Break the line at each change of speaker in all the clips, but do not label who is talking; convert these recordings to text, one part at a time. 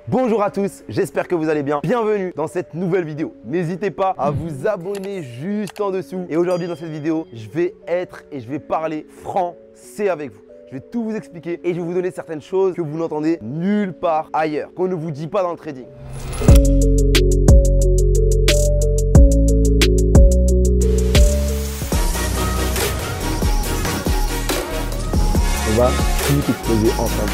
Bonjour à tous, j'espère que vous allez bien. Bienvenue dans cette nouvelle vidéo. N'hésitez pas à vous abonner juste en dessous. Et aujourd'hui dans cette vidéo, je vais parler français avec vous. Je vais tout vous expliquer et je vais vous donner certaines choses que vous n'entendez nulle part ailleurs, qu'on ne vous dit pas dans le trading. On va tout exploser ensemble.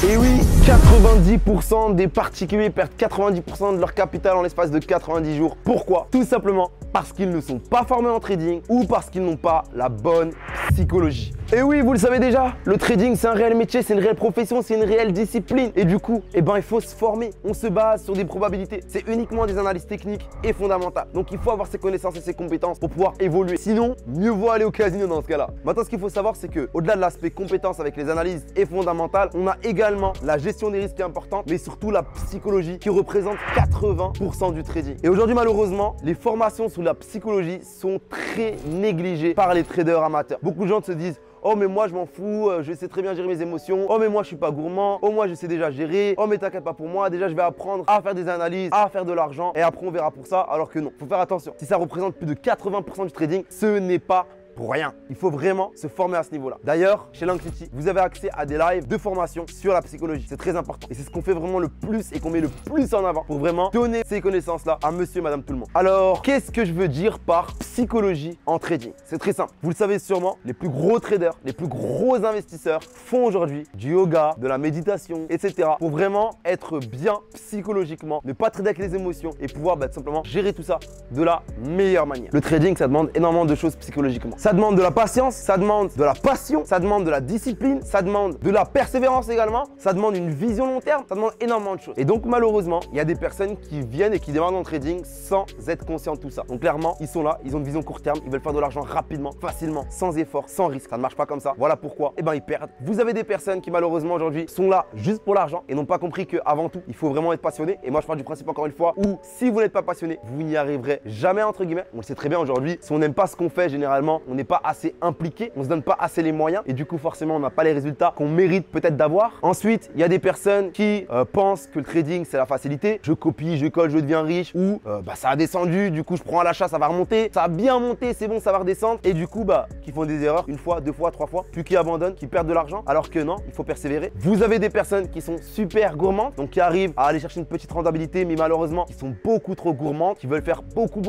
Et oui, 90% des particuliers perdent 90% de leur capital en l'espace de 90 jours. Pourquoi? Tout simplement parce qu'ils ne sont pas formés en trading ou parce qu'ils n'ont pas la bonne psychologie. Et oui, vous le savez déjà, le trading c'est un réel métier, c'est une réelle profession, c'est une réelle discipline. Et du coup, il faut se former. On se base sur des probabilités. C'est uniquement des analyses techniques et fondamentales. Donc il faut avoir ses connaissances et ses compétences pour pouvoir évoluer. Sinon, mieux vaut aller au casino dans ce cas-là. Maintenant, ce qu'il faut savoir, c'est que au-delà de l'aspect compétences avec les analyses et fondamentales, on a également la gestion des risques qui est importante, mais surtout la psychologie qui représente 80% du trading. Et aujourd'hui, malheureusement, les formations sur la psychologie sont très négligées par les traders amateurs. Beaucoup de gens se disent: oh mais moi je m'en fous, je sais très bien gérer mes émotions. Oh mais moi je suis pas gourmand. Oh moi je sais déjà gérer. Oh mais t'inquiète pas pour moi, déjà je vais apprendre à faire des analyses, à faire de l'argent et après on verra pour ça. Alors que non, faut faire attention. Si ça représente plus de 80% du trading, ce n'est pas pour rien. Il faut vraiment se former à ce niveau-là. D'ailleurs, chez Langcity, vous avez accès à des lives de formation sur la psychologie. C'est très important. Et c'est ce qu'on fait vraiment le plus et qu'on met le plus en avant pour vraiment donner ces connaissances-là à monsieur et madame tout le monde. Alors, qu'est-ce que je veux dire par psychologie en trading? C'est très simple. Vous le savez sûrement, les plus gros traders, les plus gros investisseurs font aujourd'hui du yoga, de la méditation, etc. pour vraiment être bien psychologiquement, ne pas trader avec les émotions et pouvoir tout simplement gérer tout ça de la meilleure manière. Le trading, ça demande énormément de choses psychologiquement. Ça demande de la patience, ça demande de la passion, ça demande de la discipline, ça demande de la persévérance également, ça demande une vision long terme, ça demande énormément de choses. Et donc malheureusement, il y a des personnes qui viennent et qui démarrent dans le trading sans être conscients de tout ça. Donc clairement, ils sont là, ils ont une vision court terme, ils veulent faire de l'argent rapidement, facilement, sans effort, sans risque. Ça ne marche pas comme ça. Voilà pourquoi ils perdent. Vous avez des personnes qui malheureusement aujourd'hui sont là juste pour l'argent et n'ont pas compris qu'avant tout, il faut vraiment être passionné. Et moi je pars du principe encore une fois où si vous n'êtes pas passionné, vous n'y arriverez jamais entre guillemets. On le sait très bien aujourd'hui, si on n'aime pas ce qu'on fait généralement, on n'est pas assez impliqué, on se donne pas assez les moyens et du coup forcément on n'a pas les résultats qu'on mérite peut-être d'avoir. Ensuite, il y a des personnes qui pensent que le trading c'est la facilité. Je copie, je colle, je deviens riche ou ça a descendu, du coup je prends à l'achat, ça va remonter, ça a bien monté, c'est bon, ça va redescendre et du coup qui font des erreurs une fois, deux fois, trois fois, puis qui abandonnent, qui perdent de l'argent alors que non, il faut persévérer. Vous avez des personnes qui sont super gourmandes, donc qui arrivent à aller chercher une petite rentabilité mais malheureusement qui sont beaucoup trop gourmandes, qui veulent faire beaucoup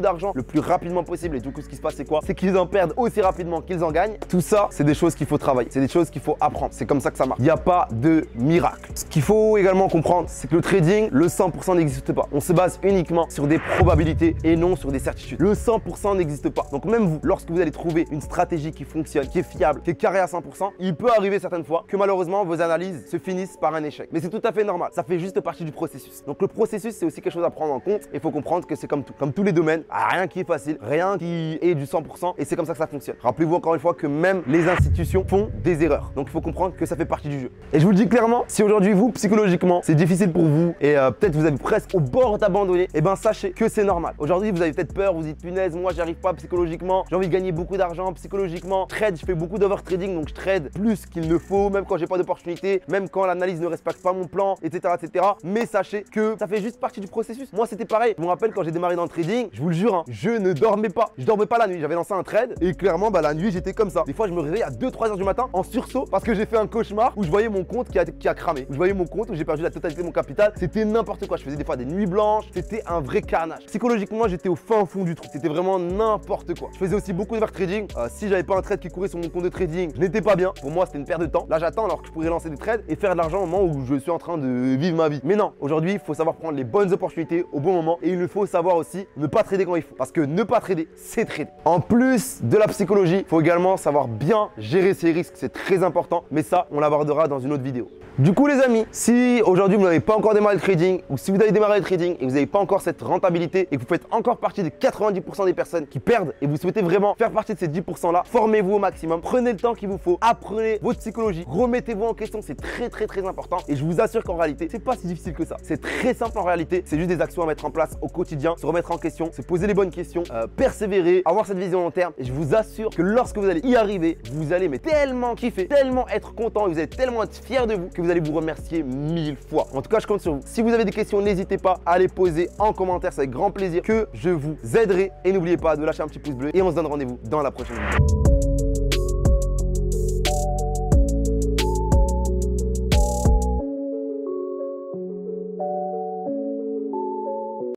d'argent le plus rapidement possible et du coup ce qui se passe c'est quoi? C'est qu'ils en perdent aussi rapidement qu'ils en gagnent. Tout ça, c'est des choses qu'il faut travailler. C'est des choses qu'il faut apprendre. C'est comme ça que ça marche. Il n'y a pas de miracle. Ce qu'il faut également comprendre, c'est que le trading, le 100% n'existe pas. On se base uniquement sur des probabilités et non sur des certitudes. Le 100% n'existe pas. Donc même vous, lorsque vous allez trouver une stratégie qui fonctionne, qui est fiable, qui est carrée à 100%, il peut arriver certaines fois que malheureusement vos analyses se finissent par un échec. Mais c'est tout à fait normal. Ça fait juste partie du processus. Donc le processus, c'est aussi quelque chose à prendre en compte. Il faut comprendre que c'est comme tout. Comme tous les domaines, rien qui est facile, rien qui est du 100% et c'est comme ça que ça fonctionne. Rappelez-vous encore une fois que même les institutions font des erreurs. Donc il faut comprendre que ça fait partie du jeu. Et je vous le dis clairement, si aujourd'hui vous, psychologiquement, c'est difficile pour vous et peut-être vous êtes presque au bord d'abandonner, sachez que c'est normal. Aujourd'hui, vous avez peut-être peur, vous dites punaise, moi j'arrive pas psychologiquement, j'ai envie de gagner beaucoup d'argent psychologiquement. Je fais beaucoup d'overtrading, donc je trade plus qu'il ne faut, même quand j'ai pas d'opportunité, même quand l'analyse ne respecte pas mon plan, etc., etc. Mais sachez que ça fait juste partie du processus. Moi c'était pareil. Je me rappelle quand j'ai démarré dans le trading, je vous le jure, je ne dormais pas. Je dormais pas la nuit. J'avais lancé un trade et clairement la nuit j'étais comme ça. Des fois je me réveille à 2-3 heures du matin en sursaut parce que j'ai fait un cauchemar où je voyais mon compte qui a cramé. Où je voyais mon compte où j'ai perdu la totalité de mon capital. C'était n'importe quoi. Je faisais des fois des nuits blanches. C'était un vrai carnage. Psychologiquement j'étais au fin fond du trou. C'était vraiment n'importe quoi. Je faisais aussi beaucoup d'overtrading. Si j'avais pas un trade qui courait sur mon compte de trading, je n'étais pas bien. Pour moi c'était une perte de temps. Là j'attends alors que je pourrais lancer des trades et faire de l'argent au moment où je suis en train de vivre ma vie. Mais non, aujourd'hui il faut savoir prendre les bonnes opportunités au bon moment et il faut savoir aussi ne pas trader quand il faut. Parce que ne pas trader, c'est trader. En plus de la psychologie, il faut également savoir bien gérer ses risques, c'est très important, mais ça, on l'abordera dans une autre vidéo. Du coup les amis, si aujourd'hui vous n'avez pas encore démarré le trading ou si vous avez démarré le trading et vous n'avez pas encore cette rentabilité et que vous faites encore partie des 90% des personnes qui perdent et vous souhaitez vraiment faire partie de ces 10% là, formez-vous au maximum, prenez le temps qu'il vous faut, apprenez votre psychologie, remettez-vous en question, c'est très important et je vous assure qu'en réalité, c'est pas si difficile que ça. C'est très simple en réalité, c'est juste des actions à mettre en place au quotidien, se remettre en question, se poser les bonnes questions, persévérer, avoir cette vision long terme et je vous assure que lorsque vous allez y arriver, vous allez mais tellement kiffer, tellement être content et vous allez tellement être fier de vous que vous allez vous remercier 1000 fois. En tout cas, je compte sur vous. Si vous avez des questions, n'hésitez pas à les poser en commentaire. C'est avec grand plaisir que je vous aiderai. Et n'oubliez pas de lâcher un petit pouce bleu et on se donne rendez-vous dans la prochaine vidéo.